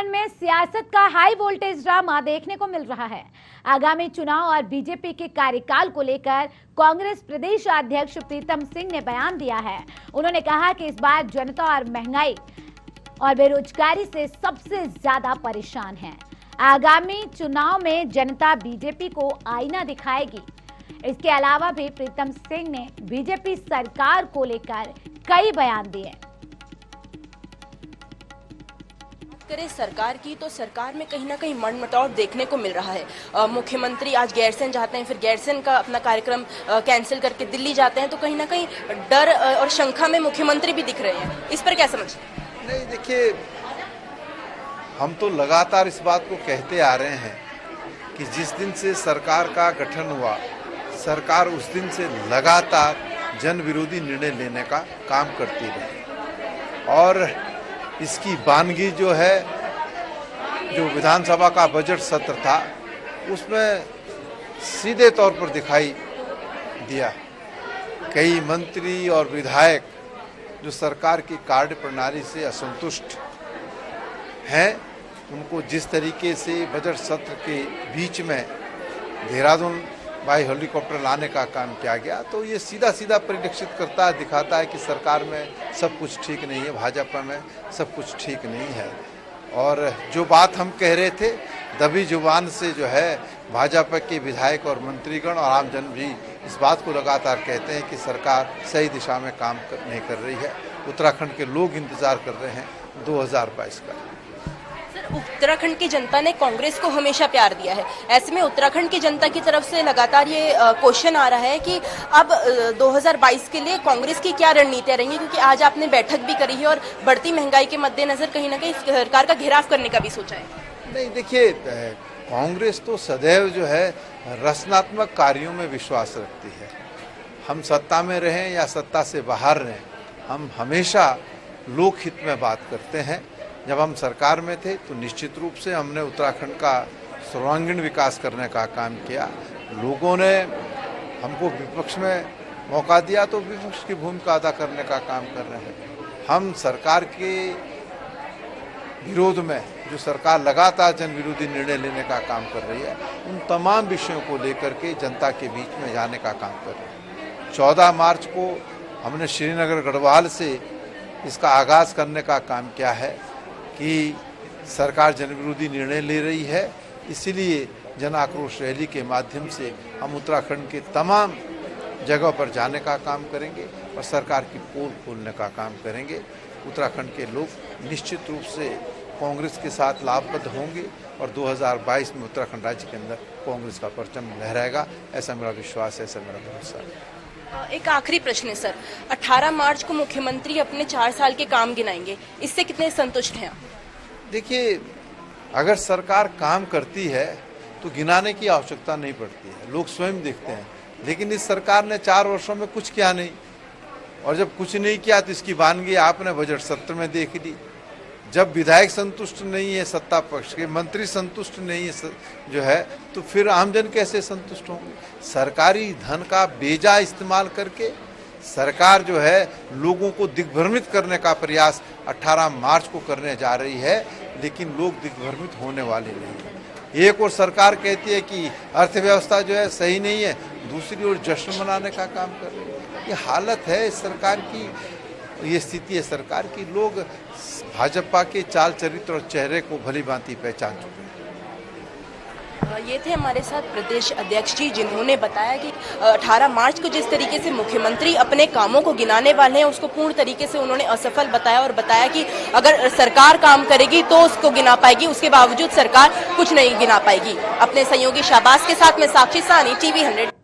उत्तराखंड में सियासत का हाई वोल्टेज ड्रामा देखने को मिल रहा है। आगामी चुनाव और बीजेपी के कार्यकाल को लेकर कांग्रेस प्रदेश अध्यक्ष प्रीतम सिंह ने बयान दिया है। उन्होंने कहा कि इस बार जनता और महंगाई और बेरोजगारी से सबसे ज्यादा परेशान है। आगामी चुनाव में जनता बीजेपी को आईना दिखाएगी। इसके अलावा भी प्रीतम सिंह ने बीजेपी सरकार को लेकर कई बयान दिए। करें सरकार की तो सरकार में कहीं ना कहीं मनमुटाव देखने को मिल रहा है। मुख्यमंत्री आज गैरसैंण जाते हैं, फिर गैरसैंण का अपना कार्यक्रम कैंसिल करके दिल्ली जाते हैं, तो कहीं ना कहीं डर और शंका में मुख्यमंत्री भी दिख रहे हैं। इस पर क्या समझ? नहीं, देखिए, हम तो लगातार इस बात को कहते आ रहे हैं कि जिस दिन से सरकार का गठन हुआ, सरकार उस दिन से लगातार जन विरोधी निर्णय लेने का काम करती रही और इसकी वानगी जो है, जो विधानसभा का बजट सत्र था, उसमें सीधे तौर पर दिखाई दिया। कई मंत्री और विधायक जो सरकार की कार्य प्रणाली से असंतुष्ट हैं, उनको जिस तरीके से बजट सत्र के बीच में देहरादून बाई हेलीकॉप्टर लाने का काम किया गया, तो ये सीधा सीधा परिलक्षित करता है, दिखाता है कि सरकार में सब कुछ ठीक नहीं है, भाजपा में सब कुछ ठीक नहीं है। और जो बात हम कह रहे थे, दबी जुबान से जो है भाजपा के विधायक और मंत्रीगण और आमजन भी इस बात को लगातार कहते हैं कि सरकार सही दिशा में काम नहीं कर रही है। उत्तराखंड के लोग इंतजार कर रहे हैं 2022 का। उत्तराखंड की जनता ने कांग्रेस को हमेशा प्यार दिया है। ऐसे में उत्तराखंड की जनता की तरफ से लगातार ये क्वेश्चन आ रहा है कि अब 2022 के लिए कांग्रेस की क्या रणनीतियां रहेंगी, क्योंकि आज आपने बैठक भी करी है और बढ़ती महंगाई के मद्देनजर कहीं ना कहीं सरकार का घेराव करने का भी सोचा है। नहीं, देखिए, कांग्रेस तो सदैव जो है रचनात्मक कार्यों में विश्वास रखती है। हम सत्ता में रहें या सत्ता से बाहर रहें, हम हमेशा लोकहित में बात करते हैं। जब हम सरकार में थे तो निश्चित रूप से हमने उत्तराखंड का सर्वांगीण विकास करने का काम किया। लोगों ने हमको विपक्ष में मौका दिया तो विपक्ष की भूमिका अदा करने का काम कर रहे हैं। हम सरकार के विरोध में, जो सरकार लगातार जन विरोधी निर्णय लेने का काम कर रही है, उन तमाम विषयों को लेकर के जनता के बीच में जाने का काम कर रहे हैं। 14 मार्च को हमने श्रीनगर गढ़वाल से इसका आगाज करने का काम किया है कि सरकार जन विरोधी निर्णय ले रही है, इसीलिए जन आक्रोश रैली के माध्यम से हम उत्तराखंड के तमाम जगहों पर जाने का काम करेंगे और सरकार की पोल खोलने का काम करेंगे। उत्तराखंड के लोग निश्चित रूप से कांग्रेस के साथ लाभबद्ध होंगे और 2022 में उत्तराखंड राज्य के अंदर कांग्रेस का परचम लहराएगा, ऐसा मेरा विश्वास है, ऐसा मेरा भरोसा है। एक आखिरी प्रश्न है सर, 18 मार्च को मुख्यमंत्री अपने 4 साल के काम गिनाएंगे, इससे कितने संतुष्ट हैं? देखिए, अगर सरकार काम करती है तो गिनाने की आवश्यकता नहीं पड़ती है, लोग स्वयं देखते हैं। लेकिन इस सरकार ने 4 वर्षों में कुछ किया नहीं, और जब कुछ नहीं किया तो इसकी वानगी आपने बजट सत्र में देख ली। जब विधायक संतुष्ट नहीं है, सत्ता पक्ष के मंत्री संतुष्ट नहीं है जो है, तो फिर आमजन कैसे संतुष्ट होंगे? सरकारी धन का बेजा इस्तेमाल करके सरकार जो है लोगों को दिग्भ्रमित करने का प्रयास 18 मार्च को करने जा रही है, लेकिन लोग दिग्भ्रमित होने वाले नहीं है। एक और सरकार कहती है कि अर्थव्यवस्था जो है सही नहीं है, दूसरी ओर जश्न मनाने का काम कर रही है। ये हालत है इस सरकार की, ये स्थिति है सरकार की। लोग भाजपा के चाल चरित्र और चेहरे को भली भांति पहचान चुके हैं। ये थे हमारे साथ प्रदेश अध्यक्ष जी, जिन्होंने बताया कि 18 मार्च को जिस तरीके से मुख्यमंत्री अपने कामों को गिनाने वाले हैं, उसको पूर्ण तरीके से उन्होंने असफल बताया और बताया कि अगर सरकार काम करेगी तो उसको गिना पाएगी, उसके बावजूद सरकार कुछ नहीं गिना पाएगी। अपने सहयोगी शाहबाज के साथ में साक्षी सानी, TV 100।